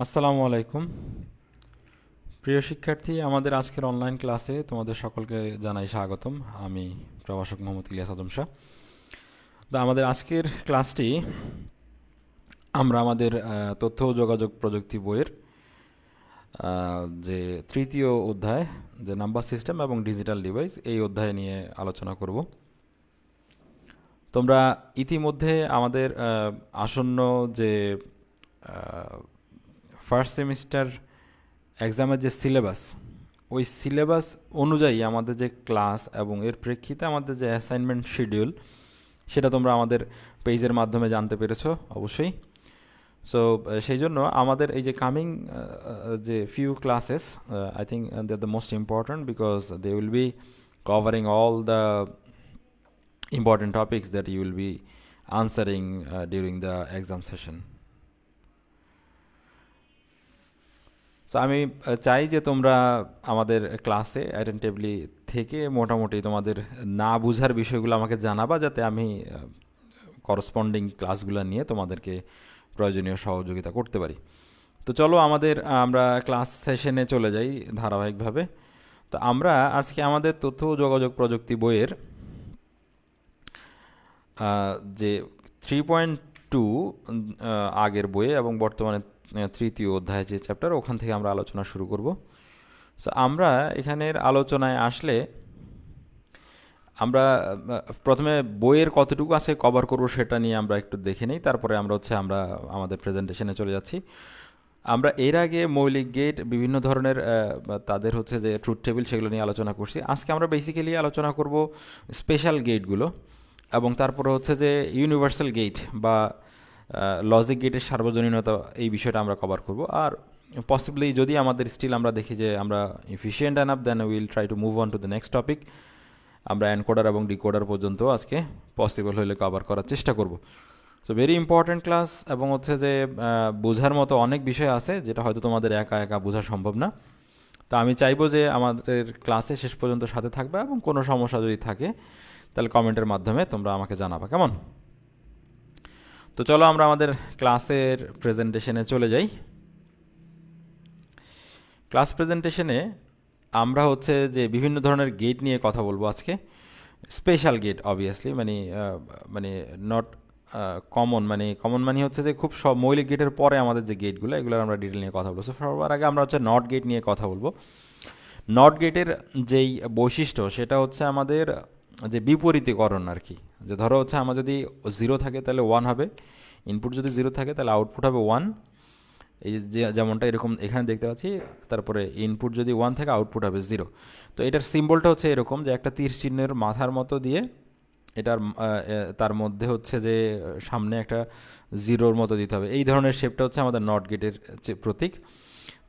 আসসালামু আলাইকুম প্রিয় শিক্ষার্থী, আমাদের আজকের অনলাইন ক্লাসে তোমাদের সকলকে জানাই স্বাগতম। আমি প্রভাষক মোহাম্মদ ইলিয়াস আজম শাহ। তো আমাদের আজকের ক্লাসটি আমরা আমাদের তথ্য ও যোগাযোগ প্রযুক্তি বইয়ের যে তৃতীয় অধ্যায়, যে নাম্বার সিস্টেম এবং ডিজিটাল ডিভাইস, এই অধ্যায় নিয়ে আলোচনা করব। তোমরা ইতিমধ্যে আমাদের আসন্ন যে ফার্স্ট সেমিস্টার এক্সামের যে সিলেবাস, ওই সিলেবাস অনুযায়ী আমাদের যে ক্লাস এবং এর প্রেক্ষিতে আমাদের যে অ্যাসাইনমেন্ট শিডিউল, সেটা তোমরা আমাদের পেজের মাধ্যমে জানতে পেরেছো অবশ্যই। সো সেই জন্য আমাদের এই যে কামিং যে few classes, I think they are the most important because they will be covering all the important topics that you will be answering during the exam session. So আমি চাই যে তোমরা আমাদের ক্লাসে অ্যাটেন্টিভলি থেকে মোটামুটি তোমাদের না বুঝার বিষয়গুলো আমাকে জানাবা, যাতে আমি করসপন্ডিং ক্লাসগুলো নিয়ে তোমাদেরকে প্রয়োজনীয় সহযোগিতা করতে পারি। তো চলো আমরা ক্লাস সেশনে চলে যাই ধারাবাহিকভাবে। তো আমরা আজকে আমাদের তথ্য ও যোগাযোগ প্রযুক্তি বইয়ের যে 3.2 আগের বইয়ে এবং বর্তমানে তৃতীয় অধ্যায় যে চ্যাপ্টার, ওখান থেকে আমরা আলোচনা শুরু করব। সো আমরা এখানের আলোচনায় আসলে আমরা প্রথমে বইয়ের কতটুকু আছে কভার করব সেটা নিয়ে আমরা একটু দেখে নিই, তারপরে আমরা আমাদের প্রেজেন্টেশনে চলে যাচ্ছি। আমরা এর আগে মৌলিক গেট, বিভিন্ন ধরনের তাদের হচ্ছে যে ট্রুথ টেবিল, সেগুলো নিয়ে আলোচনা করছি। আজকে আমরা বেসিক্যালি আলোচনা করব স্পেশাল গেটগুলো, এবং তারপরে হচ্ছে যে ইউনিভার্সাল গেট বা লজিক গেটের সার্বজনীনতা, এই বিষয়টা আমরা কভার করব। আর পসিবলি যদি আমাদের স্টিল আমরা দেখি যে আমরা efficient enough, then will try to move on to the next topic. আমরা এনকোডার এবং ডিকোডার পর্যন্ত আজকে পসিবল হলে কভার করার চেষ্টা করব। সো ভেরি ইম্পর্ট্যান্ট ক্লাস, এবং হচ্ছে যে বোঝার মতো অনেক বিষয় আছে যেটা হয়তো তোমাদের একা একা বোঝা সম্ভব না। তো আমি চাইবো যে আমাদের ক্লাসে শেষ পর্যন্ত সাথে থাকবে, এবং কোনো সমস্যা যদি থাকে তাহলে কমেন্টের মাধ্যমে তোমরা আমাকে জানাবা, কেমন? তো চলো আমরা আমাদের ক্লাসের প্রেজেন্টেশনে চলে যাই। ক্লাস প্রেজেন্টেশনে আমরা হচ্ছে যে বিভিন্ন ধরনের গেট নিয়ে কথা বলবো আজকে। স্পেশাল গেট অবভিয়াসলি মানে নট কমন, মানে হচ্ছে যে খুব সব মৌলিক গেটের পরে আমাদের যে গেটগুলো, এগুলোর আমরা ডিটেল নিয়ে কথা বলবো। সো সবার আগে আমরা হচ্ছে নট গেট নিয়ে কথা বলবো। নট গেটের যেই বৈশিষ্ট্য, সেটা হচ্ছে আমাদের যে বিপরীতকরণ আর কি। যে ধরো হচ্ছে আমার যদি 0 থাকে তাহলে 1 হবে, ইনপুট যদি 0 থাকে তাহলে আউটপুট হবে 1। এই যে যেমনটা এরকম এখানে দেখতে পাচ্ছি, তারপরে ইনপুট যদি 1 থাকে আউটপুট হবে 0। তো এটার সিম্বলটা হচ্ছে এরকম, যে একটা তীর চিহ্নের মাথার মতো দিয়ে এটার তার মধ্যে হচ্ছে যে সামনে একটা 0-র মতো দিতে হবে। এই ধরনের শেপটা হচ্ছে আমাদের নট গেটের প্রতীক।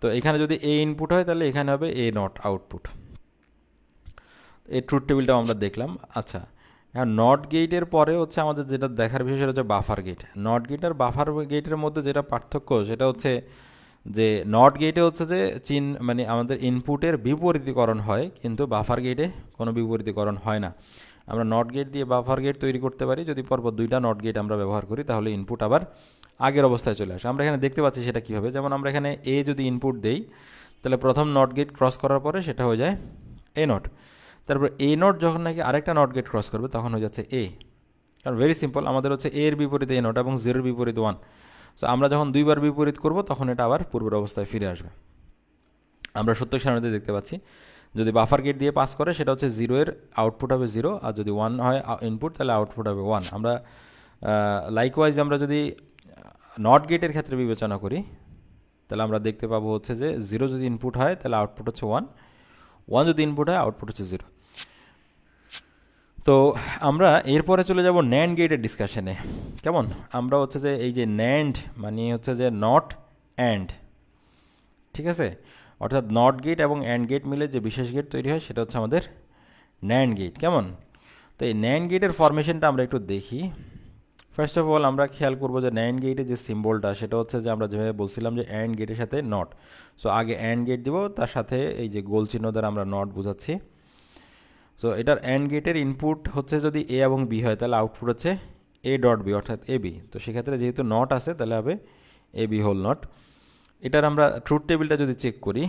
তো এখানে যদি এ ইনপুট হয় তাহলে এখানে হবে এ নট আউটপুট। এই ট্রুথ টেবিলটাও আমরা দেখলাম। আচ্ছা, হ্যাঁ, নট গেটের পরে হচ্ছে আমাদের যেটা দেখার বিষয় সেটা হচ্ছে বাফার গেট। নট গেট আর বাফার গেটের মধ্যে যেটা পার্থক্য, সেটা হচ্ছে যে নট গেটে হচ্ছে যে মানে আমাদের ইনপুটের বিপরীতকরণ হয়, কিন্তু বাফার গেটে কোনো বিপরীতকরণ হয় না। আমরা নট গেট দিয়ে বাফার গেট তৈরি করতে পারি, যদি পরপর 2টা নট গেট আমরা ব্যবহার করি, তাহলে ইনপুট আবার আগের অবস্থায় চলে আসে। আমরা এখানে দেখতে পাচ্ছি সেটা কীভাবে। যেমন আমরা এখানে এ যদি ইনপুট দেই, তাহলে প্রথম নট গেট ক্রস করার পরে সেটা হয়ে যায় এ নট। তারপর এ নট যখন নাকি আরেকটা নট গেট ক্রস করবে, তখন হয়ে যাচ্ছে এ। কারণ ভেরি সিম্পল, আমাদের হচ্ছে এর বিপরীতে এ নট এবং 0-এর বিপরীত 1। সো আমরা যখন 2বার বিপরীত করব, তখন এটা আবার পূর্বের অবস্থায় ফিরে আসবে। আমরা সত্য সারণীতে দেখতে পাচ্ছি, যদি বাফার গেট দিয়ে পাস করে সেটা হচ্ছে 0-এর আউটপুট হবে 0, আর যদি 1 হয় ইনপুট তাহলে আউটপুট হবে 1। আমরা লাইকওয়াইজ আমরা যদি নট গেটের ক্ষেত্রে বিবেচনা করি, তাহলে আমরা দেখতে পাবো হচ্ছে যে 0 যদি ইনপুট হয় তাহলে আউটপুট হচ্ছে 1, 1 যদি ইনপুট হয় আউটপুট হচ্ছে 0। তো আমরা এরপরে চলে যাব ন্যান্ড গেটের ডিসকাশনে, কেমন? আমরা হচ্ছে যে এই যে ন্যান্ড মানে হচ্ছে যে নট অ্যান্ড, ঠিক আছে? অর্থাৎ নট গেট এবং অ্যান্ড গেট মিলে যে বিশেষ গেট তৈরি হয়, সেটা হচ্ছে আমাদের ন্যান্ড গেট, কেমন? তো এই ন্যান্ড গেটের ফরমেশনটা আমরা একটু দেখি। ফার্স্ট অফ অল আমরা খেয়াল করবো যে ন্যান্ড গেটের যে সিম্বলটা, সেটা হচ্ছে যে আমরা যেভাবে বলছিলাম যে অ্যান্ড গেটের সাথে নট। সো আগে অ্যান্ড গেট দিব, তার সাথে এই যে গোল চিহ্ন দ্বারা আমরা নট বোঝাচ্ছি। সো এটার অ্যান্ড গেটের ইনপুট হচ্ছে যদি এ এবং বি হয়, তাহলে আউটপুট হচ্ছে এ ডট বি, অর্থাৎ এ বি। তো সেক্ষেত্রে যেহেতু নট আছে, তাহলে হবে এ বি হোল নট। এটার আমরা ট্রুথ টেবিলটা যদি চেক করি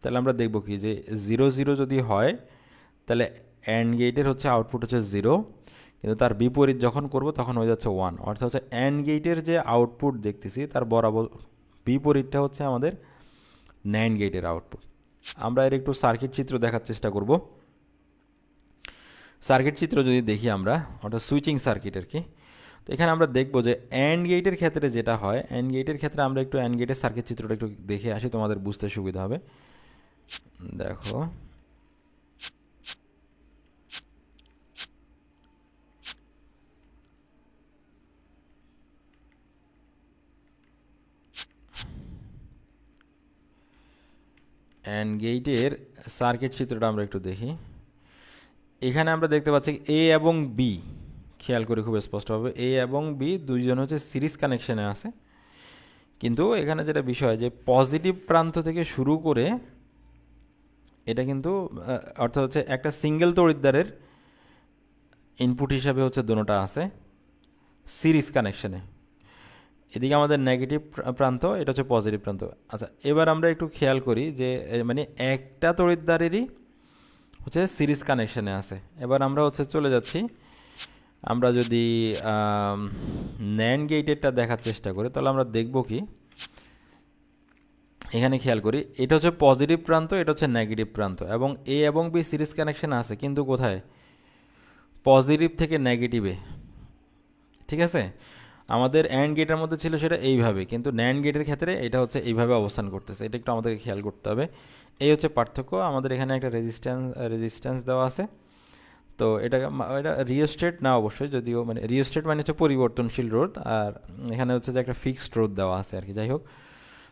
তাহলে আমরা দেখব কি যে 0 0 যদি হয় তাহলে অ্যান্ড গেটের হচ্ছে আউটপুট হচ্ছে 0, কিন্তু তার বিপরীত যখন করব তখন হয়ে যাচ্ছে 1। অর্থাৎ হচ্ছে অ্যান্ড গেটের যে আউটপুট দেখতেছি তার বরাবর বিপরীতটা হচ্ছে আমাদের ন্যান্ড গেটের আউটপুট। আমরা এর একটু সার্কিট চিত্র দেখার চেষ্টা করব। সার্কিট চিত্র যদি দেখি আমরা, অর্থাৎ সুইচিং সার্কিট আর কি, তো এখানে আমরা দেখব যে অ্যান্ড গেটের ক্ষেত্রে যেটা হয়, অ্যান্ড গেটের ক্ষেত্রে আমরা একটু অ্যান্ড গেটের সার্কিট চিত্রটা একটু দেখে আসি, তোমাদের বুঝতে সুবিধা হবে। দেখো, অ্যান্ড গেটের সার্কিট চিত্রটা আমরা একটু দেখি। এখানে আমরা দেখতে পাচ্ছি এ এবং বি, খেয়াল করে খুব স্পষ্টভাবে এ এবং বি দুইজন হচ্ছে সিরিজ কানেকশানে আছে, কিন্তু এখানে যেটা বিষয় যে পজিটিভ প্রান্ত থেকে শুরু করে এটা কিন্তু অর্থাৎ হচ্ছে একটা সিঙ্গেল তড়িৎদ্বারের ইনপুট হিসাবে হচ্ছে দুটোটা আছে সিরিজ কানেকশানে। এদিকে আমাদের নেগেটিভ প্রান্ত, এটা হচ্ছে পজিটিভ প্রান্ত। আচ্ছা, এবার আমরা একটু খেয়াল করি যে মানে একটা তড়িৎদ্বারেরই হচ্ছে সিরিজ কানেকশানে আছে। এবার আমরা হচ্ছে চলে যাচ্ছি, আমরা যদি ন্যান্ড গেটেরটা দেখার চেষ্টা করি তাহলে আমরা দেখব কি, এখানে খেয়াল করি এটা হচ্ছে পজিটিভ প্রান্ত, এটা হচ্ছে নেগেটিভ প্রান্ত, এবং এ এবং বি সিরিজ কানেকশান আছে, কিন্তু কোথায়? পজিটিভ থেকে নেগেটিভে। ঠিক আছে, আমাদের অ্যান্ড গেটের মধ্যে ছিল সেটা এইভাবে, কিন্তু ন্যান্ড গেটের ক্ষেত্রে এটা হচ্ছে এইভাবে অবস্থান করতেছে। এটা একটু আমাদেরকে খেয়াল করতে হবে। এই হচ্ছে পার্থক্য। আমাদের এখানে একটা রেজিস্ট্যান্স দেওয়া আছে, তো এটা রিওস্টেট না অবশ্যই, যদিও মানে রিওস্টেট মানে হচ্ছে পরিবর্তনশীল রোধ, আর এখানে হচ্ছে যে একটা ফিক্সড রোধ দেওয়া আছে আর কি। যাই হোক,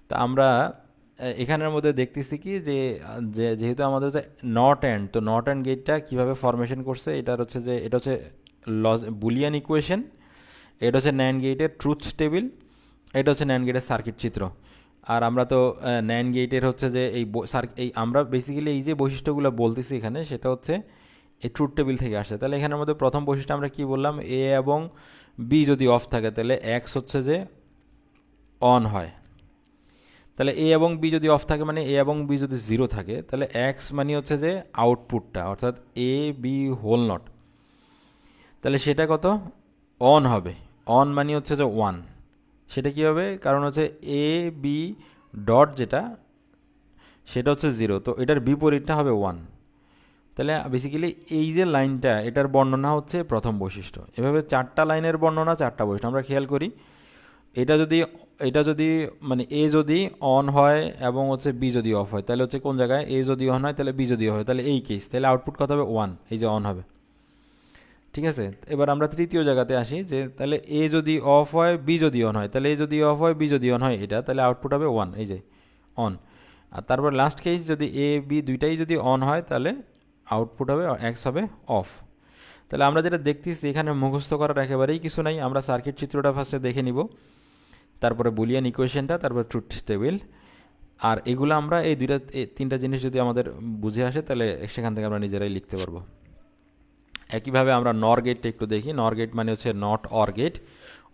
তো আমরা এখানের মধ্যে দেখতেছি কি যে যেহেতু আমাদের হচ্ছে নট অ্যান্ড, তো নট অ্যান্ড গেটটা কীভাবে ফরমেশন করছে, এটার হচ্ছে যে এটা হচ্ছে বুলিয়ান ইকুয়েশন, এটা হচ্ছে ন্যান্ড গেটের ট্রুথ টেবিল, এটা হচ্ছে ন্যান্ড গেটের সার্কিট চিত্র। আর আমরা তো ন্যান্ড গেটের হচ্ছে যে এই আমরা বেসিক্যালি এই যে বৈশিষ্ট্যগুলো বলতেছি এখানে, সেটা হচ্ছে এই ট্রুথ টেবিল থেকে আসে। তাহলে এখানের মধ্যে প্রথম বৈশিষ্ট্য আমরা কি বললাম, এ এবং বি যদি অফ থাকে তাহলে এক্স হচ্ছে যে অন হয়। তাহলে এ এবং বি যদি অফ থাকে মানে এ এবং বি যদি 0 থাকে তাহলে এক্স মানে হচ্ছে যে আউটপুটটা, অর্থাৎ এ বি হোল নট, তাহলে সেটা কত? অন হবে। অন মানে হচ্ছে যে 1। সেটা কী হবে? কারণ হচ্ছে এ বি ডট যেটা সেটা হচ্ছে 0, তো এটার বিপরীতটা হবে 1। তাহলে বেসিক্যালি এই যে লাইনটা, এটার বর্ণনা হচ্ছে প্রথম বৈশিষ্ট্য। এভাবে 4টা লাইনের বর্ণনা, 4টা বৈশিষ্ট্য। আমরা খেয়াল করি এটা যদি মানে এ যদি অন হয় এবং হচ্ছে বি যদি অফ হয়, তাহলে হচ্ছে কোন জায়গায় এ যদি অন হয় তাহলে বি যদি অফ হয়, তাহলে এই কেস, তাহলে আউটপুট কত হবে? 1, এই যে অন হবে। ঠিক আছে, এবার আমরা তৃতীয় জায়গাতে আসি, যে তাহলে এ যদি অফ হয় বি যদি অন হয়, তাহলে এ যদি অফ হয় বি যদি অন হয় এটা, তাহলে আউটপুট হবে 1, এই যে অন। আর তারপর লাস্ট কেস, যদি এ বি দুইটাই যদি অন হয় তাহলে আউটপুট হবে এক্স হবে অফ। তাহলে আমরা যেটা দেখতেছি এখানে মুখস্থ করার একেবারেই কিছু নাই। আমরা সার্কিট চিত্রটা ফার্স্টে দেখে নিব, তারপরে বুলিয়ান ইকুয়েশনটা, তারপরে ট্রুথ টেবিল। আর এগুলো আমরা এই তিনটা জিনিস যদি আমাদের বুঝে আসে তাহলে সেখান থেকে আমরা নিজেরাই লিখতে পারবো। একইভাবে আমরা নর গেটটা একটু দেখি। নর গেট মানে হচ্ছে নট অর গেট,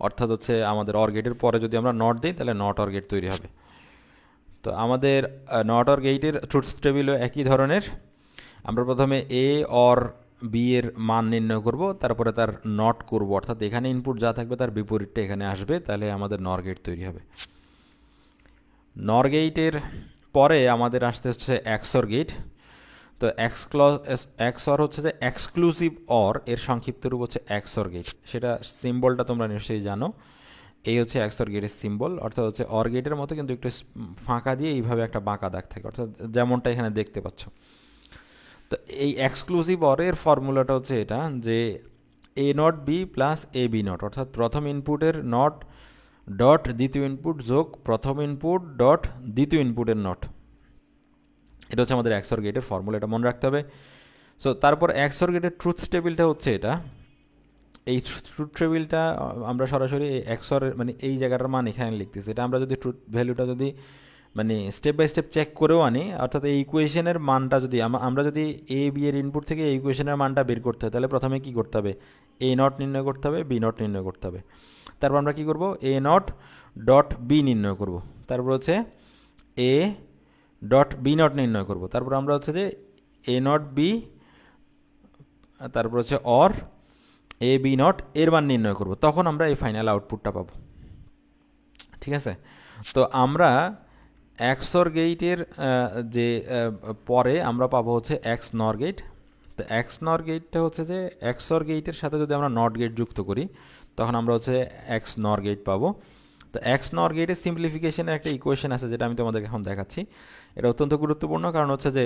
অর্থাৎ হচ্ছে আমাদের অর গেটের পরে যদি আমরা নট দিই তাহলে নট অর গেট তৈরি হবে। তো আমাদের নট অর গেটের ট্রুথ টেবিলও একই ধরনের। আমরা প্রথমে এ অর বি এর মান নির্ণয় করব, তারপরে তার নট করব, অর্থাৎ এখানে ইনপুট যা থাকবে তার বিপরীতটা এখানে আসবে, তাহলে আমাদের নর গেট তৈরি হবে। নর গেটের পরে আমাদের আসতে হচ্ছে এক্সর গেট। তো এক্সর হচ্ছে যে এক্সক্লুসিভ অর, এর সংক্ষিপ্ত রূপ হচ্ছে এক্সর গেট। সেটা সিম্বলটা তোমরা নিশ্চয়ই জানো। এই হচ্ছে এক্সর গেটের সিম্বল, অর্থাৎ হচ্ছে অর গেটের মতো কিন্তু একটু ফাঁকা দিয়ে এইভাবে একটা বাঁকা দাগ থাকে, অর্থাৎ যেমনটা এখানে দেখতে পাচ্ছ। তো এই এক্সক্লুসিভ অরের ফর্মুলাটা হচ্ছে এটা, যে A not B plus A B not, অর্থাৎ প্রথম ইনপুটের নট ডট দ্বিতীয় ইনপুট যোগ প্রথম ইনপুট ডট দ্বিতীয় ইনপুটের নট। এটা হচ্ছে আমাদের এক্সর গেটের ফর্মুলা, এটা মনে রাখতে হবে। সো তারপর এক্সর গেটের ট্রুথ টেবিলটা হচ্ছে এটা। এই ট্রুথ টেবিলটা আমরা সরাসরি এক্সর মানে এই জায়গাটার মান এখানে লিখতেছি। এটা আমরা যদি ট্রুথ ভ্যালুটা যদি মানে স্টেপ বাই স্টেপ চেক করেও আনি, অর্থাৎ এই ইকুয়েশনের মানটা যদি আমরা যদি এ বি এর ইনপুট থেকে এই ইকুয়েশনের মানটা বের করতে হয়, তাহলে প্রথমে কী করতে হবে? এ নট নির্ণয় করতে হবে, বি নট নির্ণয় করতে হবে। তারপর আমরা কী করব? এ নট ডট বি নির্ণয় করব। তারপর হচ্ছে এ ডট বি নট নির্ণয় করব, তারপর আমরা হচ্ছে যে এ নট বি, তারপর হচ্ছে অর এ বি নট এর মান নির্ণয় করব, তখন আমরা এই ফাইনাল আউটপুটটা পাবো। ঠিক আছে, তো আমরা এক্সর গেটের যে পরে আমরা পাবো হচ্ছে এক্স নর গেট। তো এক্স নর গেটটা হচ্ছে যে এক্সর গেটের সাথে যদি আমরা নট গেট যুক্ত করি তখন আমরা হচ্ছে এক্স নর গেট পাবো। তো এক্স নর গেটের সিম্পলিফিকেশনের একটা ইকুয়েশন আছে যেটা আমি তোমাদেরকে এখন দেখাচ্ছি। এটা অত্যন্ত গুরুত্বপূর্ণ, কারণ হচ্ছে যে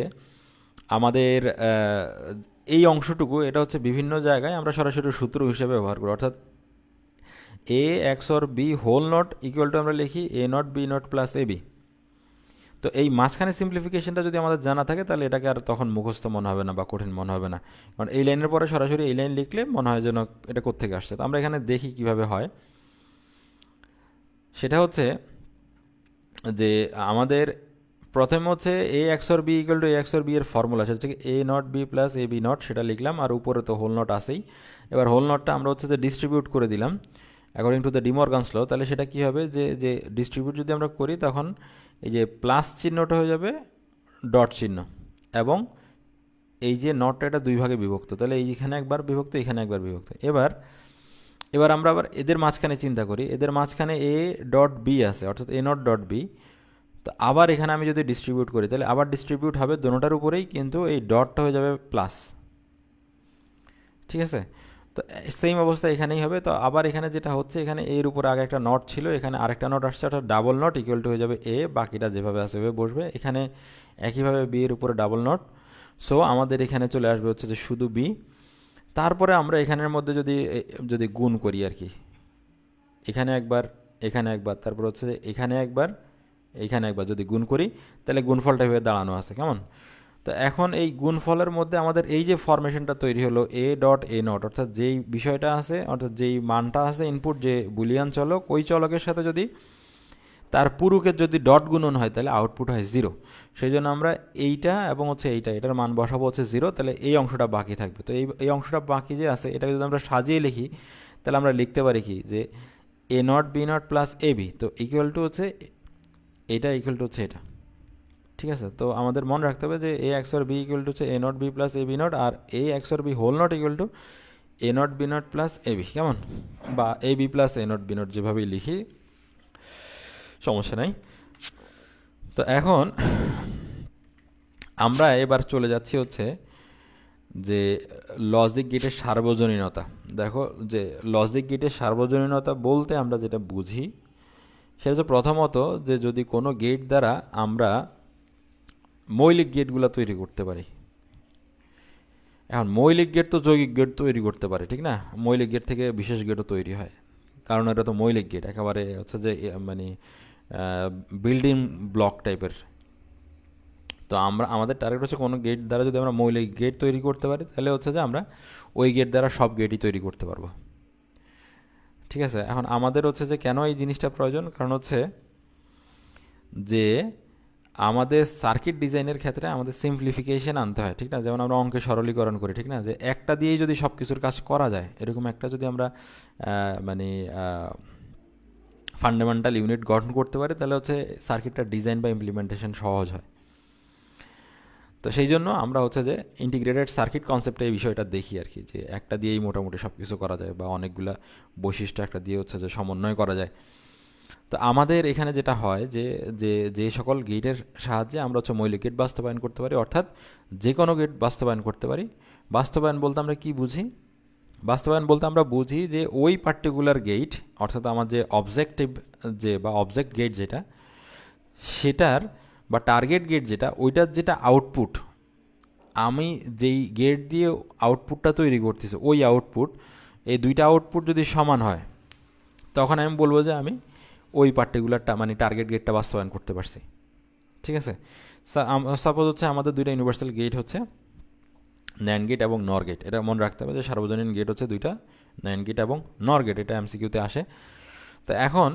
আমাদের এই অংশটুকু এটা হচ্ছে বিভিন্ন জায়গায় আমরা সরাসরি সূত্র হিসেবে ব্যবহার করি, অর্থাৎ A X or B whole not equal to আমরা লিখি A not B not plus A B. তো এই মাঝখানে সিম্পলিফিকেশনটা যদি আমাদের জানা থাকে তাহলে এটাকে আর তখন মুখস্থ মনে হবে না বা কঠিন মনে হবে না, কারণ এই লাইনের পরে সরাসরি এই লাইন লিখলে মনে হয় যেন এটা কোত্থেকে আসছে। তো আমরা এখানে দেখি কিভাবে হয়। সেটা হচ্ছে যে আমাদের প্রথমে হচ্ছে A X or B equal to A X or B এর ফর্মুলা, সেটা হচ্ছে A not B plus A B not, সেটা লিখলাম, আর উপরে তো হোল নট আসেই। এবার হোল নটটা আমরা হচ্ছে যে ডিস্ট্রিবিউট করে দিলাম অ্যাকর্ডিং টু দ্য ডিমর্গানস ল। তাহলে সেটা কী হবে, যে যে ডিস্ট্রিবিউট যদি আমরা করি তখন এই যে প্লাস চিহ্নটা হয়ে যাবে ডট চিহ্ন, এবং এই যে নটটা এটা দুই ভাগে বিভক্ত, তাহলে এইখানে একবার বিভক্ত, এখানে একবার বিভক্ত। এবার এবার আমরা আবার এদের মাঝখানে চিন্তা করি, এদের মাঝখানে এ ডট বি আছে, অর্থাৎ এ নট ডট বি। তো আবার এখানে আমি যদি ডিস্ট্রিবিউট করি তাহলে আবার ডিস্ট্রিবিউট হবে দোনোটার উপরেই, কিন্তু এই ডটটা হয়ে যাবে প্লাস। ঠিক আছে, তো সেম অবস্থা এখানেই হবে। তো আবার এখানে যেটা হচ্ছে, এখানে এর উপরে আগে একটা নট ছিল, এখানে আরেকটা নট আসছে, অর্থাৎ ডাবল নট ইকুয়াল টু হয়ে যাবে এ, বাকিটা যেভাবে আছে ওভাবে বসবে। এখানে একইভাবে বি এর উপরে ডাবল নট, সো আমাদের এখানে চলে আসবে হচ্ছে যে শুধু বি। তারপরে আমরা এখানের মধ্যে যদি যদি গুণ করি আর কি, এখানে একবার, এখানে একবার, তারপর হচ্ছে এখানে একবার, এইখানে একবার যদি গুণ করি তাহলে গুণফলটা এভাবে দাঁড়ানো আছে, কেমন? তো এখন এই গুণফলের মধ্যে আমাদের এই যে ফরমেশনটা তৈরি হলো এ ডট এ নট, অর্থাৎ যেই বিষয়টা আছে, অর্থাৎ যেই মানটা আছে ইনপুট, যে বুলিয়ান চলক, ওই চলকের সাথে যদি তার পুরুকের যদি ডট গুণন হয় তাহলে আউটপুট হয় জিরো। সেই জন্য আমরা এইটা এবং হচ্ছে এটার মান বসাবো হচ্ছে জিরো, তাহলে এই অংশটা বাকি থাকবে। তো এই অংশটা বাকি যে আছে এটাকে যদি আমরা সাজিয়ে লিখি তাহলে আমরা লিখতে পারি কি, যে A not B not plus A B, তো ইকুয়াল টু হচ্ছে এটা ইকুয়াল টু হচ্ছে এটা। ঠিক আছে, তো আমাদের মনে রাখতে হবে যে A X or B equal to হচ্ছে A not B plus A B not, আর A X or B whole not equal to A not B not plus A B, কেমন? বা A B plus A not B not যেভাবেই লিখি সমস্যা নাই। তো এখন আমরা এবার চলে যাচ্ছি হচ্ছে যে লজিক গেটের সার্বজনীনতা। দেখো, যে লজিক গেটের সার্বজনীনতা বলতে আমরা যেটা বুঝি সেটা হচ্ছে প্রথমত যে যদি কোনো গেট দ্বারা আমরা মৌলিক গেটগুলো তৈরি করতে পারি। এখন মৌলিক গেট তো যৌগিক গেট তৈরি করতে পারে, ঠিক না? মৌলিক গেট থেকে বিশেষ গেটও তৈরি হয়, কারণ এটা তো মৌলিক গেট, একেবারে হচ্ছে যে মানে বিল্ডিং ব্লক টাইপের। তো আমাদের টার্গেট হচ্ছে কোনো গেট দ্বারা যদি আমরা মৌলিক গেট তৈরি করতে পারি তাহলে হচ্ছে যে আমরা ওই গেট দ্বারা সব গেটই তৈরি করতে পারবো। ঠিক আছে, এখন আমাদের হচ্ছে যে কেন এই জিনিসটা প্রয়োজন, কারণ হচ্ছে যে আমাদের সার্কিট ডিজাইনের ক্ষেত্রে আমাদের সিম্পলিফিকেশন আনতে হয়, ঠিক না? যেমন আমরা অঙ্কে সরলীকরণ করি, ঠিক না? যে একটা দিয়েই যদি সব কিছুর কাজ করা যায়, এরকম একটা যদি আমরা মানে ফান্ডামেন্টাল ইউনিট গঠন করতে পারি তাহলে হচ্ছে সার্কিটটা ডিজাইন বা ইমপ্লিমেন্টেশন সহজ হয়। তো সেই জন্য আমরা হচ্ছে যে ইন্টিগ্রেটেড সার্কিট কনসেপ্টে এই বিষয়টা দেখি আর কি, যে একটা দিয়েই মোটামুটি সব কিছু করা যায়, বা অনেকগুলা বৈশিষ্ট্য একটা দিয়ে হচ্ছে যে সমন্বয় করা যায়। তো আমাদের এখানে যেটা হয় যে যে যে সকল গেটের সাহায্যে আমরা হচ্ছে মৌলিক গেট বাস্তবায়ন করতে পারি, অর্থাৎ যে কোনো গেট বাস্তবায়ন করতে পারি। বাস্তবায়ন বলতে আমরা কি বুঝি? বাস্তবায়ন বলতে আমরা বুঝি যে ওই পার্টিকুলার গেট, অর্থাৎ আমার যে অবজেক্টিভ যে বা অবজেক্ট গেট যেটা, সেটার বা টার্গেট গেট যেটা, ওইটার যেটা আউটপুট, আমি যেই গেট দিয়ে আউটপুটটা তৈরি করতেছি ওই আউটপুট, এই দুইটা আউটপুট যদি সমান হয় তখন আমি বলবো যে আমি ওই পার্টিকুলারটা মানে টার্গেট গেটটা বাস্তবায়ন করতে পারছি। ঠিক আছে, সাপোজ হচ্ছে আমাদের দুইটা ইউনিভার্সাল গেট হচ্ছে ন্যান্ড গেট এবং নর গেট। এটা মনে রাখতে হবে যে সার্বজনীন গেট হচ্ছে দুইটা, ন্যান্ড গেট এবং নর গেট, এটা এমসিকিউতে আসে। তো এখন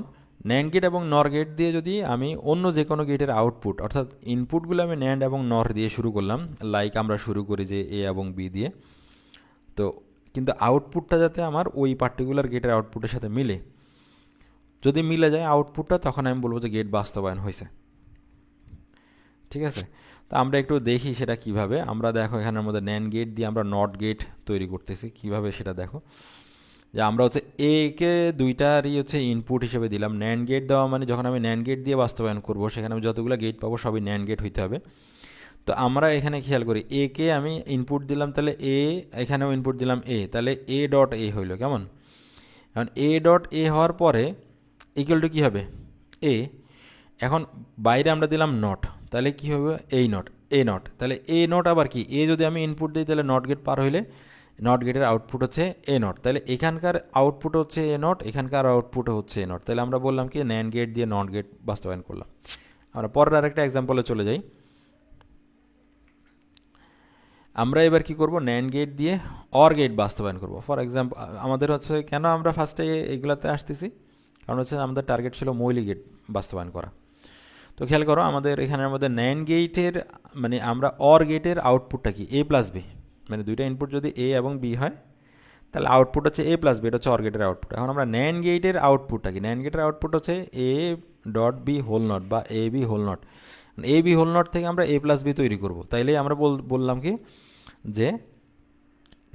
ন্যান্ড গেট এবং নর গেট দিয়ে যদি আমি অন্য যে কোনো গেটের আউটপুট, অর্থাৎ ইনপুটগুলো আমি ন্যান্ড এবং নর দিয়ে শুরু করলাম, লাইক আমরা শুরু করি যে এ এবং বি দিয়ে, তো কিন্তু আউটপুটটা যাতে আমার ওই পার্টিকুলার গেটের আউটপুটের সাথে মিলে, যদি মিলে যায় আউটপুটটা তখন আমি বলবো যে গেট বাস্তবায়ন হয়েছে। ঠিক আছে, সো সাপোজ হচ্ছে আমাদের দুইটা ইউনিভার্সাল গেট হচ্ছে ন্যান্ড গেট এবং নর গেট। ঠিক আছে? তো আমরা একটু দেখি সেটা কিভাবে। আমরা দেখো এখানের মধ্যে ন্যান্ড গেট দিয়ে আমরা নট গেট তৈরি করতেছি, কিভাবে সেটা দেখো। যে আমরা হচ্ছে এ কে দুইটারই হচ্ছে ইনপুট হিসেবে দিলাম। ন্যান্ড গেট দেওয়া মানে যখন আমি ন্যান্ড গেট দিয়ে বাস্তবায়ন করব সেখানে আমি যতগুলো গেট পাবো সবই ন্যান্ড গেট হইতে হবে। তো আমরা এখানে খেয়াল করি, এ কে আমি ইনপুট দিলাম, তাহলে এ, এখানেও ইনপুট দিলাম এ, তাহলে এ ডট এ হইলো কেমন। এখন এ ডট এ হওয়ার পরে ইকুয়াল টু কী হবে এ, এখন বাইরে আমরা দিলাম নট, তাহলে কী হবে এই নট, এ নট, তাহলে এ নট আবার কি, এ যদি আমি ইনপুট দিই তাহলে নট গেট পার হইলে নট গেটের আউটপুট হচ্ছে এ নট, তাহলে এখানকার আউটপুট হচ্ছে এ নট, এখানকার আউটপুট হচ্ছে এ নট, তাহলে আমরা বললাম কি ন্যান্ড গেট দিয়ে নট গেট বাস্তবায়ন করলাম। আমরা পরের আরেকটা এক্সাম্পলে চলে যাই। আমরা এবার কি করব, ন্যান্ড গেট দিয়ে অর গেট বাস্তবায়ন করব। ফর এক্সাম্পল আমাদের হচ্ছে কেন আমরা ফার্স্টে এগুলাতে আসতেছি, কারণ হচ্ছে আমাদের টার্গেট ছিল মৌলিক গেট বাস্তবায়ন করা। তো খেয়াল করো আমাদের এখানের মধ্যে ন্যান্ড গেটের মানে আমরা অর গেটের আউটপুটটা কি এ প্লাস বি, মানে দুইটা ইনপুট যদি এ এবং বি হয় তাহলে আউটপুট হচ্ছে এ প্লাস বি, এটা হচ্ছে অর গেটের আউটপুট। এখন আমরা ন্যান্ড গেটের আউটপুটটা কি, ন্যান্ড গেটের আউটপুট হচ্ছে A dot B whole not বা A B whole not. A B whole not থেকে আমরা এ প্লাস বি তৈরি করব, তাইলেই আমরা বললাম কি যে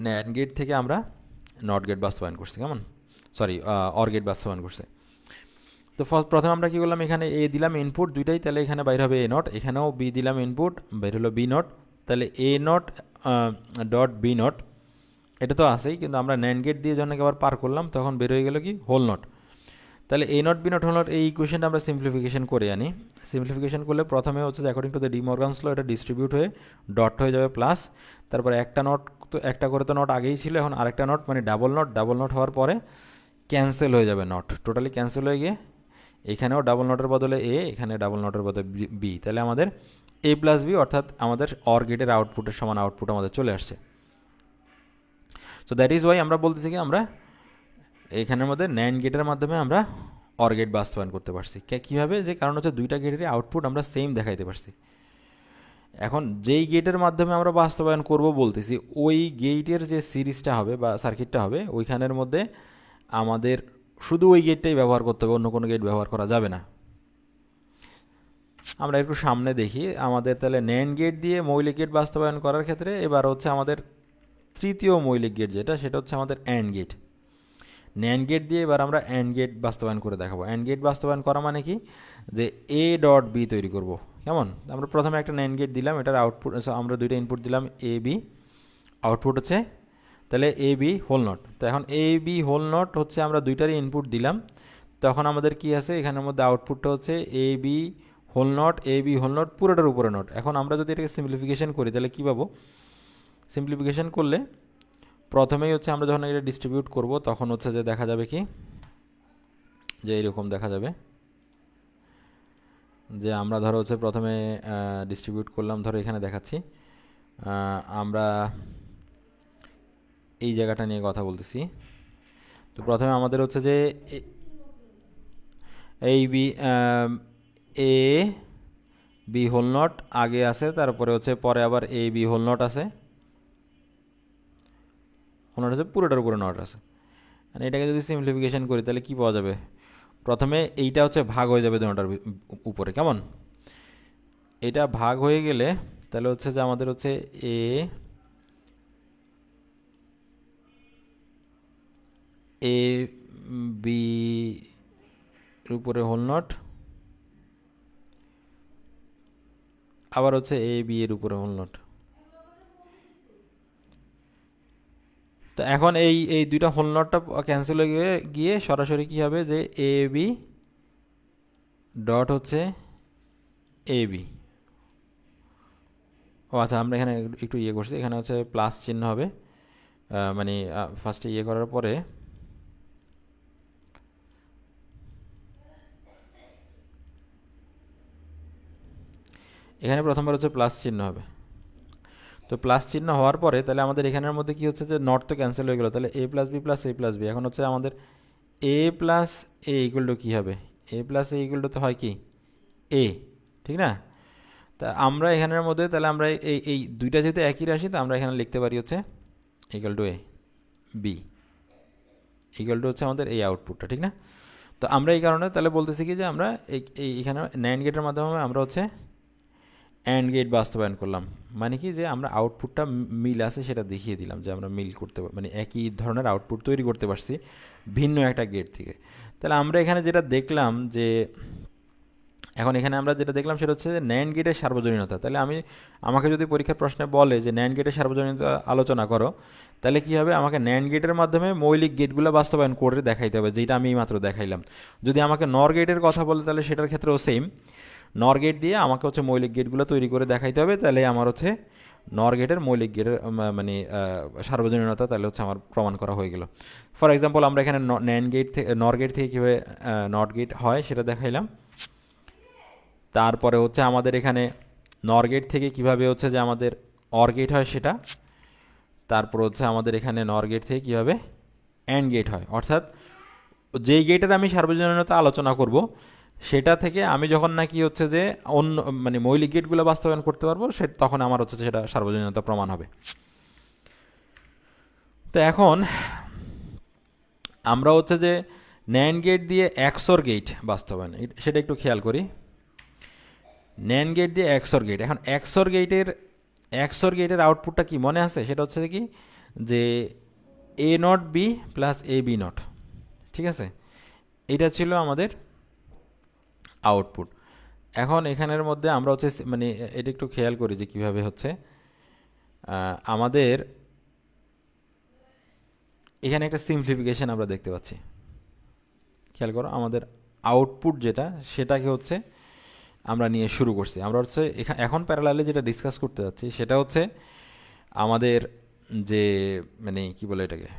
ন্যান্ড গেট থেকে আমরা নট গেট বাস্তবায়ন করছি, কেমন সরি অর গেট বাস্তবায়ন করছে। তো প্রথমে আমরা কী করলাম, এখানে এ দিলাম ইনপুট দুইটাই, তাহলে এখানে বাইরে হবে এ নট, এখানেও বি দিলাম ইনপুট, বাইরে হলো বি নট, তাহলে A not dot B not, এটা তো আছেই, কিন্তু আমরা ন্যান্ড গেট দিয়ে যখন আবার পার করলাম তখন বের হয়ে গেল কি হোল নট। তাহলে A not B not whole not, এই ইকুয়েশনটা আমরা সিম্পলিফিকেশন করে আনি। সিম্পলিফিকেশন করলে প্রথমে হচ্ছে যে according to the De Morgan's law এটা ডিস্ট্রিবিউট হয়ে ডট হয়ে যাবে প্লাস, তারপরে একটা নট, তো একটা করে তো নট আগেই ছিল, এখন আরেকটা নট মানে ডাবল নট, ডাবল নট হওয়ার পরে ক্যান্সেল হয়ে যাবে নট, টোটালি ক্যান্সেল হয়ে গিয়ে এখানেও ডাবল নটের বদলে এ, এখানে ডাবল নটের বদলে বি, তাহলে আমাদের এ প্লাস বি অর্থাৎ আমাদের অর গেটের আউটপুটের সমান আউটপুট আমাদের চলে আসছে। সো দ্যাট ইজ ওয়াই আমরা বলতেছি কি আমরা এখানের মধ্যে ন্যান্ড গেটের মাধ্যমে আমরা অর গেট বাস্তবায়ন করতে পারছি। কীভাবে, যে কারণ হচ্ছে দুইটা গেটের আউটপুট আমরা সেম দেখাইতে পারছি। এখন যেই গেটের মাধ্যমে আমরা বাস্তবায়ন করব বলতেছি ওই গেটের যে সিরিজটা হবে বা সার্কিটটা হবে ওইখানের মধ্যে আমাদের শুধু ওই গেটটাই ব্যবহার করতে হবে, অন্য কোনো গেট ব্যবহার করা যাবে না। আমরা একটু সামনে দেখি আমাদের তাহলে ন্যান্ড গেট দিয়ে মৌলিক গেট বাস্তবায়ন করার ক্ষেত্রে এবার হচ্ছে আমাদের তৃতীয় মৌলিক গেট যেটা, সেটা হচ্ছে আমাদের অ্যান্ড গেট। ন্যান্ড গেট দিয়ে এবার আমরা অ্যান্ড গেট বাস্তবায়ন করে দেখাবো। অ্যান্ড গেট বাস্তবায়ন করা মানে কি, যে এ ডট বি তৈরি করব, কেমন। আমরা প্রথমে একটা ন্যান্ড গেট দিলাম, এটার আউটপুট আমরা দুইটা ইনপুট দিলাম এ বি, আউটপুট হচ্ছে তাহলে এ বি হোল নট। তো এখন এ বি হোল নট হচ্ছে আমরা দুইটারই ইনপুট দিলাম, তখন আমাদের কি আছে এখানের মধ্যে আউটপুটটা হচ্ছে A B whole not, A B whole not পুরোটার উপরে নট। এখন আমরা যদি এটাকে সিম্পলিফিকেশন করি তাহলে কী পাবো, সিম্পলিফিকেশন করলে প্রথমেই হচ্ছে আমরা যখন এটা ডিস্ট্রিবিউট করব তখন হচ্ছে যে দেখা যাবে কি যে এইরকম দেখা যাবে যে আমরা ধরো হচ্ছে প্রথমে ডিস্ট্রিবিউট করলাম, ধরো এখানে দেখাচ্ছি আমরা এই জায়গাটা নিয়ে কথা বলতেছি। তো প্রথমে আমাদের হচ্ছে যে এই B A B whole not আগে আছে, তারপরে হচ্ছে পরে আবার এ বি হোল নট আছে, হোল নট আছে পুরোটার উপরে নট আছে। মানে এটাকে যদি সিম্পলিফিকেশন করি তাহলে কি পাওয়া যাবে, প্রথমে এইটা হচ্ছে ভাগ হয়ে যাবে দুটোটার উপরে, কেমন। এটা ভাগ হয়ে গেলে তাহলে হচ্ছে যে আমাদের হচ্ছে এ বি এর উপরে হোল নট, আবার হচ্ছে এ বি এর উপরে হোল নট। তো এখন এই দুইটা হোল নটটা ক্যান্সেল হয়ে গিয়ে সরাসরি কী হবে, যে এ বি ডট হচ্ছে এ বি। ও আচ্ছা, আমরা এখানে একটু ইয়ে করছি, এখানে হচ্ছে প্লাস চিহ্ন হবে, মানে ফার্স্টে ইয়ে করার পরে এখানে প্রথমবার হচ্ছে প্লাস চিহ্ন হবে। তো প্লাস চিহ্ন হওয়ার পরে তাহলে আমাদের এখানের মধ্যে কি হচ্ছে, যে নট তো ক্যান্সেল হয়ে গেলো, তাহলে এ প্লাস বি প্লাস এ প্লাস বি। এখন হচ্ছে আমাদের এ প্লাস এ ইকুয়াল টু কী হবে, এ প্লাস এ ইকুয়াল টু তো হয় কি এ, ঠিক না। তা আমরা এখানের মধ্যে তাহলে আমরা এই দুইটা যেহেতু একই রাশি, তো আমরা এখানে লিখতে পারি হচ্ছে equal to A B equal to হচ্ছে আমাদের এই আউটপুটটা, ঠিক না। তো আমরা এই কারণে তাহলে বলতেছি কি যে আমরা এইখানে ন্যান্ড গেটের মাধ্যমে আমরা হচ্ছে অ্যান্ড গেট বাস্তবায়ন করলাম, মানে কি যে আমরা আউটপুটটা মিল আছে সেটা দেখিয়ে দিলাম যে আমরা মিল করতে মানে একই ধরনের আউটপুট তৈরি করতে পারছি ভিন্ন একটা গেট থেকে। তাহলে আমরা এখানে যেটা দেখলাম যে এখন এখানে আমরা যেটা দেখলাম সেটা হচ্ছে যে ন্যান্ড গেটের সার্বজনীনতা। তাহলে আমাকে যদি পরীক্ষার প্রশ্নে বলে যে ন্যান্ড গেটের সার্বজনীনতা আলোচনা করো, তাহলে কী হবে, আমাকে ন্যান্ড গেটের মাধ্যমে মৌলিক গেটগুলো বাস্তবায়ন করে দেখাইতে হবে, যেটা আমি মাত্র দেখাইলাম। যদি আমাকে নর গেটের কথা বলে তাহলে সেটার ক্ষেত্রেও সেম, নর গেট দিয়ে আমাকে হচ্ছে মৌলিক গেটগুলো তৈরি করে দেখাইতে হবে। তাহলে আমার হচ্ছে নর গেটের মৌলিক গেটের মানে সার্বজনীনতা তাহলে হচ্ছে আমার প্রমাণ করা হয়ে গেল। ফর এক্সাম্পল আমরা এখানে ন্যান্ড গেট থেকে নর গেট থেকে কীভাবে নট গেট হয় সেটা দেখাইলাম। তারপরে হচ্ছে আমাদের এখানে নর গেট থেকে কিভাবে হচ্ছে যে আমাদের অর গেট হয় সেটা, তারপর হচ্ছে আমাদের এখানে নর গেট থেকে কীভাবে অ্যান্ড গেট হয়, অর্থাৎ যেই গেটের আমি সার্বজনীনতা আলোচনা করব সেটা থেকে আমি যখন নাকি হচ্ছে যে অন্য মানে মৌলিক গেটগুলো বাস্তবায়ন করতে পারবো তখন আমার হচ্ছে সেটা সার্বজনীনতা প্রমাণ হবে। তো এখন আমরা হচ্ছে যে ন্যান্ড গেট দিয়ে এক্সর গেট বাস্তবায়ন সেটা একটু খেয়াল করি। ন্যান্ড গেট দিয়ে এক্সর গেট, এখন এক্সর গেটের আউটপুটটা কি মনে আছে, সেটা হচ্ছে কি যে A not B plus A B not, ঠিক আছে, এটা ছিল আমাদের আউটপুট। এখন এখানের মধ্যে আমরা হচ্ছে মানে এটা একটু খেয়াল করি যে কীভাবে হচ্ছে আমাদের এখানে একটা সিম্পলিফিকেশন আমরা দেখতে পাচ্ছি। খেয়াল করো, আমাদের আউটপুট যেটা সেটাকে হচ্ছে আমরা নিয়ে শুরু করছি। আমরা হচ্ছে এখন প্যারালালে যেটা ডিসকাস করতে যাচ্ছি সেটা হচ্ছে আমাদের যে মানে কি বলে এটাকে,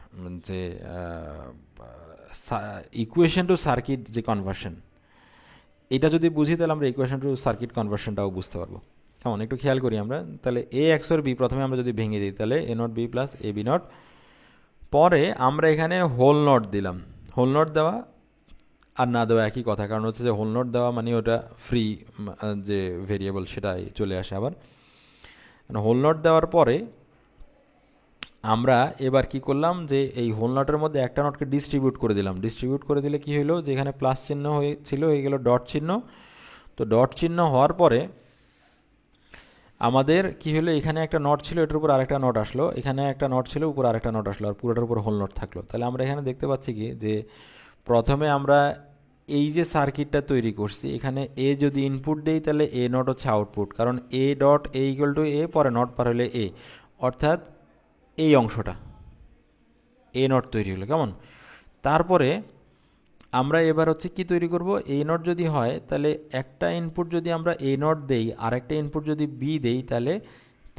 যে ইকুয়েশন টু সার্কিট যে কনভার্সন, এটা যদি বুঝি তাহলে আমরা ইকুয়েশন টু সার্কিট কনভার্সনটাও বুঝতে পারবো। কেমন একটু খেয়াল করি আমরা, তাহলে এ এক্সর বি প্রথমে আমরা যদি ভেঙে দিই তাহলে A not B plus A B not, পরে আমরা এখানে হোল নট দিলাম। হোল নট দেওয়া আর না দেওয়া একই কথা, কারণ হচ্ছে যে হোল নট দেওয়া মানে ওটা ফ্রি যে ভেরিয়েবল সেটাই চলে আসে। আবার হোল নট দেওয়ার পরে আমরা এবার কি করলাম যে এই হোল নটের মধ্যে একটা নটকে ডিস্ট্রিবিউট করে দিলাম। ডিস্ট্রিবিউট করে দিলে কি হলো, যে এখানে প্লাস চিহ্ন হয়েছিল হয়ে গেল ডট চিহ্ন। তো ডট চিহ্ন হওয়ার পরে আমাদের কি হলো, এখানে একটা নট ছিল, এটার উপর আরেকটা নট আসলো, এখানে একটা নট ছিল, উপর আরেকটা নট আসলো, আর পুরোটার উপর হোল নট থাকলো। তাহলে আমরা এখানে দেখতে পাচ্ছি কি যে প্রথমে আমরা এই যে সার্কিটটা তৈরি করছি, এখানে এ যদি ইনপুট দেই তাহলে এ নট হচ্ছে আউটপুট, কারণ A dot A equal to A, পরে নট পার হলে এ, অর্থাৎ এই অংশটা এ নট তৈরি হলো। কেমন, তারপরে আমরা এবার হচ্ছে কি তৈরি করব, এ নট যদি হয় তাহলে একটা ইনপুট যদি আমরা এ নট দেই আর একটা ইনপুট যদি বি দেই, তাহলে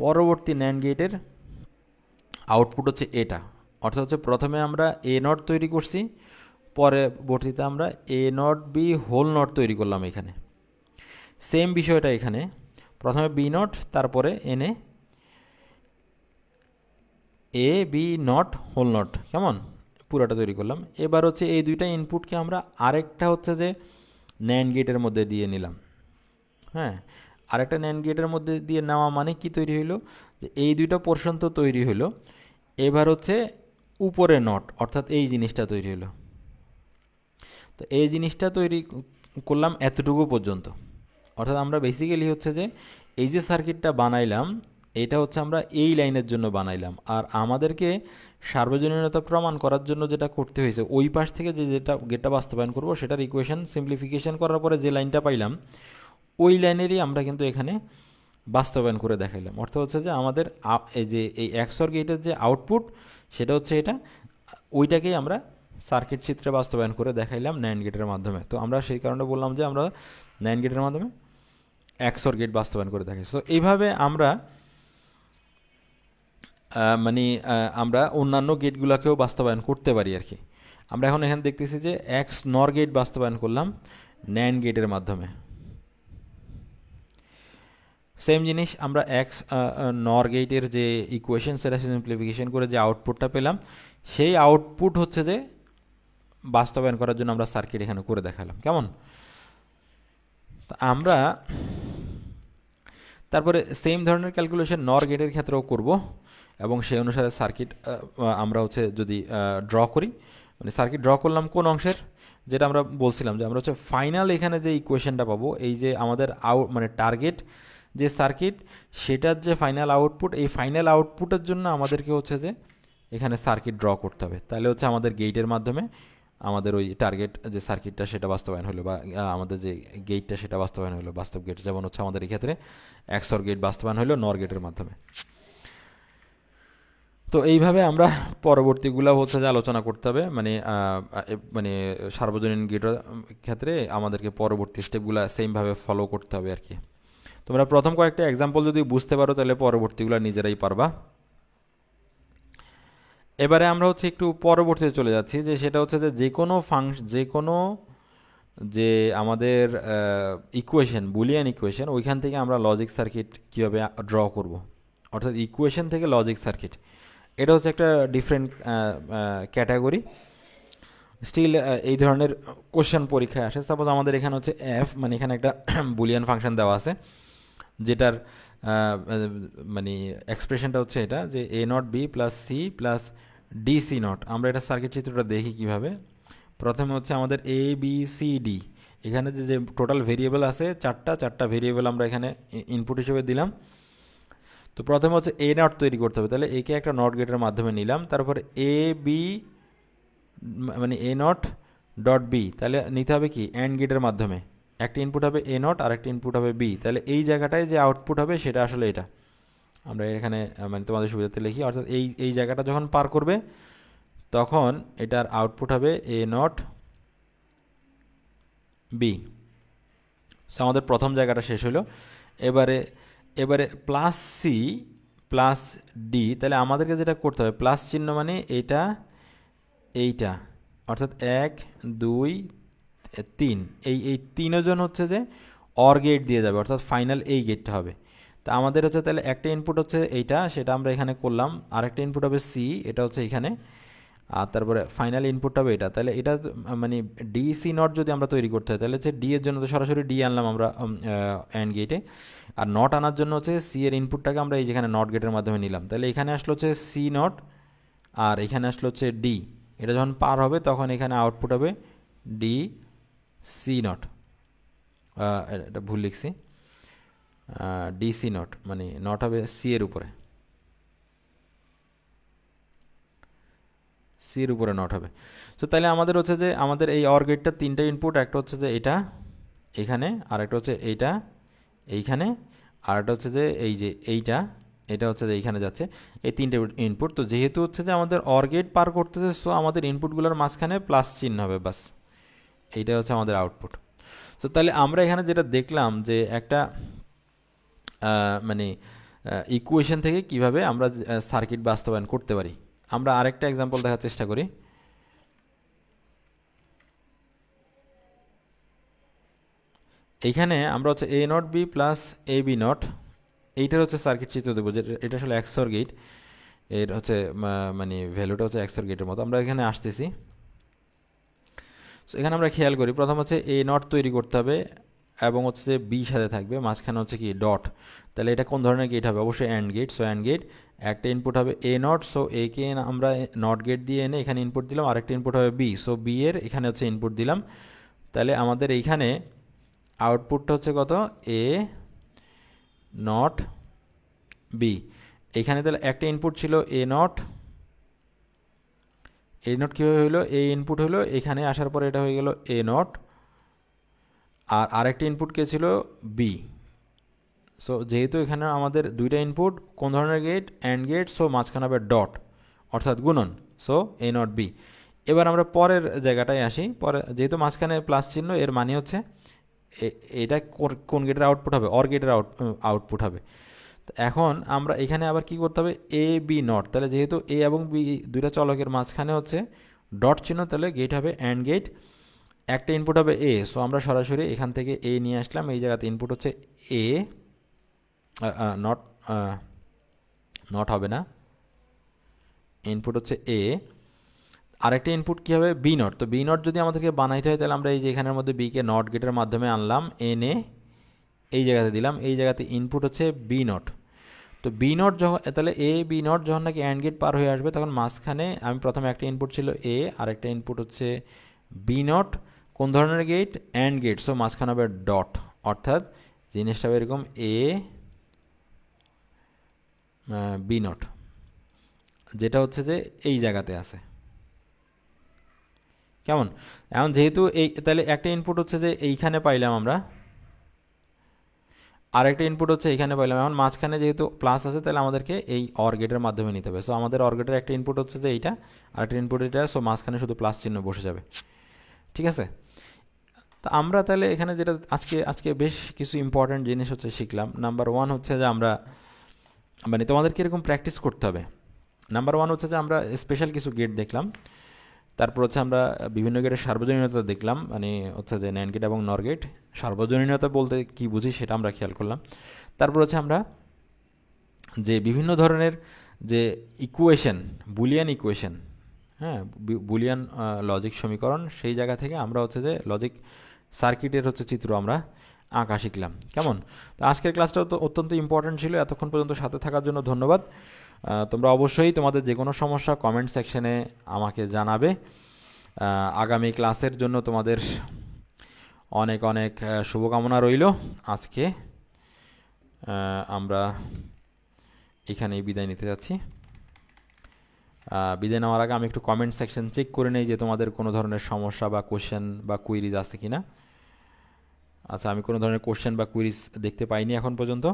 পরবর্তী ন্যান্ড গেটের আউটপুট হচ্ছে এটা। অর্থাৎ হচ্ছে প্রথমে আমরা এ নট তৈরি করছি, পরবর্তীতে আমরা এ নট বি হোল নট তৈরি করলাম। এখানে সেম বিষয়টা, এখানে প্রথমে বি নট তারপরে এনে এ বি নট হোল নট, কেমন পুরোটা তৈরি করলাম। এবার হচ্ছে এই দুইটা ইনপুটকে আমরা আরেকটা হচ্ছে যে ন্যান্ড গেটের মধ্যে দিয়ে নিলাম। হ্যাঁ, আরেকটা ন্যান্ড গেটের মধ্যে দিয়ে নেওয়া মানে কি তৈরি হইলো, যে এই দুইটা পোর্শন তো তৈরি হইলো, এবার হচ্ছে উপরে নট, অর্থাৎ এই জিনিসটা তৈরি হলো। তো এই জিনিসটা তৈরি করলাম এতটুকু পর্যন্ত। অর্থাৎ আমরা বেসিক্যালি হচ্ছে যে এই যে সার্কিটটা বানাইলাম এটা হচ্ছে আমরা এই লাইনের জন্য বানাইলাম, আর আমাদেরকে সার্বজনীনতা প্রমাণ করার জন্য যেটা করতে হয়েছে, ওই পাশ থেকে যেটা গেটটা বাস্তবায়ন করব সেটার ইকুয়েশন সিম্পলিফিকেশন করার পরে যে লাইনটা পাইলাম ওই লাইনেরই আমরা কিন্তু এখানে বাস্তবায়ন করে দেখাইলাম। অর্থাৎ হচ্ছে যে আমাদের এই যে এই এক্সর গেটের যে আউটপুট সেটা হচ্ছে এটা, ওইটাকেই আমরা সার্কিট চিত্রে বাস্তবায়ন করে দেখাইলাম ন্যান্ড গেটের মাধ্যমে। তো আমরা সেই কারণে বললাম যে আমরা ন্যান্ড গেটের মাধ্যমে এক্সর গেট বাস্তবায়ন করে দেখাই। তো এইভাবে আমরা আমরা অন্যান্য গেটগুলোকেও বাস্তবায়ন করতে পারি আর কি। আমরা এখন এখানে দেখতেছি যে এক্স নর গেট বাস্তবায়ন করলাম ন্যান্ড গেটের মাধ্যমে। সেম জিনিস আমরা এক্স নর গেটের যে ইকুয়েশন সেটা সিম্পলিফিকেশন করে যে আউটপুটটা পেলাম, সেই আউটপুট হচ্ছে যে বাস্তবায়ন করার জন্য আমরা সার্কিট এখানে করে দেখালাম। কেমন, আমরা তারপরে সেম ধরনের ক্যালকুলেশন নর গেটের ক্ষেত্রেও করব, এবং সেই অনুসারে সার্কিট আমরা হচ্ছে যদি ড্র করি, মানে সার্কিট ড্র করলাম কোন অংশের, যেটা আমরা বলছিলাম যে আমরা হচ্ছে ফাইনাল এখানে যে ইকুয়েশনটা পাবো, এই যে আমাদের মানে টার্গেট যে সার্কিট সেটার যে ফাইনাল আউটপুট, এই ফাইনাল আউটপুটের জন্য আমাদেরকে হচ্ছে যে এখানে সার্কিট ড্র করতে হবে। তাহলে হচ্ছে আমাদের গেটের মাধ্যমে আমাদের ওই টার্গেট যে সার্কিটটা সেটা বাস্তবায়ন হলো, বা আমাদের যে গেটটা সেটা বাস্তবায়ন হলো, বাস্তব গেট। যেমন হচ্ছে আমাদের এই ক্ষেত্রে এক্সর গেট বাস্তবায়ন হলো নর গেটের মাধ্যমে। তো এইভাবে আমরা পরবর্তীগুলো হচ্ছে যে আলোচনা করতে হবে, মানে সার্বজনীন গেটের ক্ষেত্রে আমাদেরকে পরবর্তী স্টেপগুলো সেমভাবে ফলো করতে হবে আর কি। তোমরা প্রথম কয়েকটা এক্সাম্পল যদি বুঝতে পারো তাহলে পরবর্তীগুলো নিজেরাই পারবা। এবারে আমরা হচ্ছে একটু পরবর্তীতে চলে যাচ্ছি, যে সেটা হচ্ছে যে যে কোনো যে আমাদের ইকুয়েশন, বুলিয়ান ইকুয়েশন, ওইখান থেকে আমরা লজিক সার্কিট কীভাবে ড্র করব, অর্থাৎ ইকুয়েশন থেকে লজিক সার্কিট। এটা হচ্ছে একটা ডিফারেন্ট ক্যাটাগরি। স্টিল এই ধরনের কোশ্চেন পরীক্ষায় আসে। সাপোজ আমাদের এখানে হচ্ছে এফ, মানে এখানে একটা বুলিয়ান ফাংশন দেওয়া আছে, যেটার মানে এক্সপ্রেশনটা হচ্ছে এটা, যে A not B plus C plus D C not. আমরা এটা সার্কিট চিত্রটা দেখি কিভাবে। প্রথমে হচ্ছে আমাদের এ বি সি ডি, এখানে যে টোটাল ভেরিয়েবল আছে চারটা ভেরিয়েবল আমরা এখানে ইনপুট হিসেবে দিলাম। তো প্রথমে হচ্ছে এ নট তৈরি করতে হবে, তাহলে একে একটা নট গেটের মাধ্যমে নিলাম। তারপরে এ বি মানে এ নট ডট বি, তাহলে নিতে হবে কি অ্যান্ড গেটের মাধ্যমে। একটা ইনপুট হবে এ নট আর একটা ইনপুট হবে বি, তাহলে এই জায়গাটায় যে আউটপুট হবে সেটা আসলে এটা। আমরা এখানে মানে তোমাদের সুবিধাতে লিখি, অর্থাৎ এই জায়গাটা যখন পার করবে তখন এটার আউটপুট হবে এ নট বি। সো আমাদের প্রথম জায়গাটা শেষ হলো। এবারে প্লাস সি প্লাস ডি, তাহলে আমাদেরকে যেটা করতে হবে, প্লাস চিহ্ন মানে এইটা, অর্থাৎ 1 2 3, এই তিনজন হচ্ছে যে অর গেট দিয়ে যাবে, অর্থাৎ ফাইনাল এই গেটটা হবে। তা আমাদের হচ্ছে তাহলে একটা ইনপুট হচ্ছে এইটা, সেটা আমরা এখানে করলাম। আরেকটা ইনপুট হবে সি, এটা হচ্ছে এখানে। আর তারপরে ফাইনাল ইনপুট হবে এটা। তাহলে এটা মানে ডি সি নট যদি আমরা তৈরি করতে হয়, তাহলে হচ্ছে ডি এর জন্য তো সরাসরি ডি আনলাম আমরা অ্যান্ড গেটে, আর নট আনার জন্য হচ্ছে সি এর ইনপুটটাকে আমরা এই যেখানে নট গেটের মাধ্যমে নিলাম। তাহলে এখানে আসলো হচ্ছে সি নট, আর এখানে আসলো হচ্ছে ডি। এটা যখন পার হবে তখন এখানে আউটপুট হবে ডি সি নট। এটা ভুল লিখছি, ডি সি নট মানে নট হবে সি এর উপরে, সির উপরে নট হবে। সো তাহলে আমাদের হচ্ছে যে আমাদের এই অর গেটটার তিনটা ইনপুট, একটা হচ্ছে যে এটা এখানে, আর একটা হচ্ছে এইটা এইখানে, আর একটা হচ্ছে যে এই যে এটা হচ্ছে যে এইখানে যাচ্ছে। এই তিনটে ইনপুট। তো যেহেতু হচ্ছে যে আমাদের অর গেট পার করতেছে, সো আমাদের ইনপুটগুলোর মাঝখানে প্লাস চিহ্ন হবে, বাস এইটা হচ্ছে আমাদের আউটপুট। সো তাহলে আমরা এখানে যেটা দেখলাম যে একটা মানে ইকুয়েশন থেকে কিভাবে আমরা সার্কিট বাস্তবায়ন করতে পারি। আমরা আরেকটা এক্সাম্পল দেখার চেষ্টা করি। এইখানে আমরা হচ্ছে A not B plus A B not, এইটার হচ্ছে সার্কিট চিত্র দেবো, যে এটা আসলে এক্সর গেট। এর হচ্ছে মানে ভ্যালুটা হচ্ছে এক্সর গেটের মতো। আমরা এখানে আসতেছি। সো এখানে আমরা খেয়াল করি, প্রথম হচ্ছে এ নট তৈরি করতে হবে এবং হচ্ছে যে বি সাথে থাকবে, মাঝখানে হচ্ছে কি ডট। তাহলে এটা কোন ধরনের গেট হবে? অবশ্যই and gate. So and gate, একটা ইনপুট হবে এ নট, সো এ কে আমরা নট গেট দিয়ে এনে এখানে ইনপুট দিলাম। আরেকটা ইনপুট হবে বি, সো বি এর এখানে হচ্ছে ইনপুট দিলাম। তাহলে আমাদের এইখানে আউটপুটটা হচ্ছে কত? এ নট বি। এখানে তাহলে একটা ইনপুট ছিল এ নট, এ নট কীভাবে হলো? এ ইনপুট হলো, এখানে আসার পরে এটা হয়ে গেল এ নট, আর আরেকটা ইনপুট কে ছিল? বি। সো যেহেতু এখানে আমাদের দুইটা ইনপুট, কোন ধরনের গেট? And gate. সো মাঝখানে হবে ডট, অর্থাৎ গুণন। So A not B. এবার আমরা পরের জায়গাটায় আসি। পরে যেহেতু মাঝখানে প্লাস চিহ্ন, এর মানে হচ্ছে এটা কোন গেটের আউটপুট হবে? অর গেটের আউটপুট হবে। এখন আমরা এখানে আবার কি করতে হবে? এ বি নট। তাহলে যেহেতু এ এবং বি দুইটা চলকের মাঝখানে হচ্ছে ডট চিহ্ন, তাহলে গেট হবে অ্যান্ড গেট। একটা ইনপুট হবে এ, সো আমরা সরাসরি এখান থেকে এ নিয়ে আসলাম। এই জায়গাতে ইনপুট হচ্ছে এ, নট নট হবে না, ইনপুট হচ্ছে এ। আরেকটা ইনপুট কী হবে? B not. তো বি নট যদি আমাদেরকে বানাইতে হয়, তাহলে আমরা এই যে এখানের মধ্যে বিকে নট গেটের মাধ্যমে আনলাম, এনে এই জায়গাতে দিলাম। এই জায়গাতে ইনপুট হচ্ছে বি নট। তো বি নট যখন, তাহলে এ বি নট যখন নাকি অ্যান্ড গেট পার হয়ে আসবে, তখন মাঝখানে আমি প্রথমে একটা ইনপুট ছিল এ, আরেকটা ইনপুট হচ্ছে বি নট। কোন ধরনের গেট? And gate. সো মাঝখানে হবে ডট, অর্থাৎ জিনিসটা হবে এরকম এ বি নট, যেটা হচ্ছে যে এই জায়গাতে আছে। কেমন? এখন যেহেতু এই, তাহলে একটা ইনপুট হচ্ছে যে এইখানে পাইলাম আমরা, আরেকটা ইনপুট হচ্ছে এইখানে পাইলাম। এখন মাঝখানে যেহেতু প্লাস আছে, তাহলে আমাদেরকে এই অর গেটের মাধ্যমে নিতে হবে। সো আমাদের অর গেটের একটা ইনপুট হচ্ছে যে এইটা, আর একটা ইনপুট এটা, সো মাঝখানে শুধু প্লাস চিহ্ন বসে যাবে। ঠিক আছে? তো আমরা তাহলে এখানে যেটা আজকে আজকে বেশ কিছু ইম্পর্ট্যান্ট জিনিস হচ্ছে শিখলাম। নাম্বার ওয়ান হচ্ছে যে আমরা, মানে তোমাদেরকে এরকম প্র্যাকটিস করতে হবে। নাম্বার ওয়ান হচ্ছে যে আমরা স্পেশাল কিছু গেট দেখলাম, তারপর হচ্ছে আমরা বিভিন্ন গেটের সার্বজনীনতা দেখলাম, মানে হচ্ছে যে ন্যান্ড গেট এবং নর গেট। সার্বজনীনতা বলতে কি বুঝি সেটা আমরা খেয়াল করলাম। তারপর হচ্ছে আমরা যে বিভিন্ন ধরনের যে ইকুয়েশন, বুলিয়ান ইকুয়েশন, হ্যাঁ, বুলিয়ান লজিক সমীকরণ, সেই জায়গা থেকে আমরা হচ্ছে যে লজিক সার্কিটের হচ্ছে চিত্র আমরা আঁকা শিখলাম। কেমন? তো আজকের ক্লাসটা তো অত্যন্ত ইম্পর্ট্যান্ট ছিল। এতক্ষণ পর্যন্ত সাথে থাকার জন্য ধন্যবাদ। তোমরা অবশ্যই তোমাদের যে কোনো সমস্যা কমেন্ট সেকশনে আমাকে জানাবে। আগামী ক্লাসের জন্য তোমাদের অনেক অনেক শুভকামনা রইল। আজকে আমরা এখানেই বিদায় নিতে যাচ্ছি। বিদায় নেওয়ার আগে আমি একটু কমেন্ট সেকশন চেক করে নেই যে তোমাদের কোনো ধরনের সমস্যা বা কোশ্চেন বা কুইরিজ আছে কি না। আচ্ছা, আমি কোনো ধরনের কোশ্চেন বা কুইরিজ দেখতে পাইনি এখন পর্যন্ত।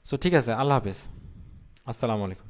সো ঠিক আছে, আল্লাহ হাফেজ, আসসালামু আলাইকুম।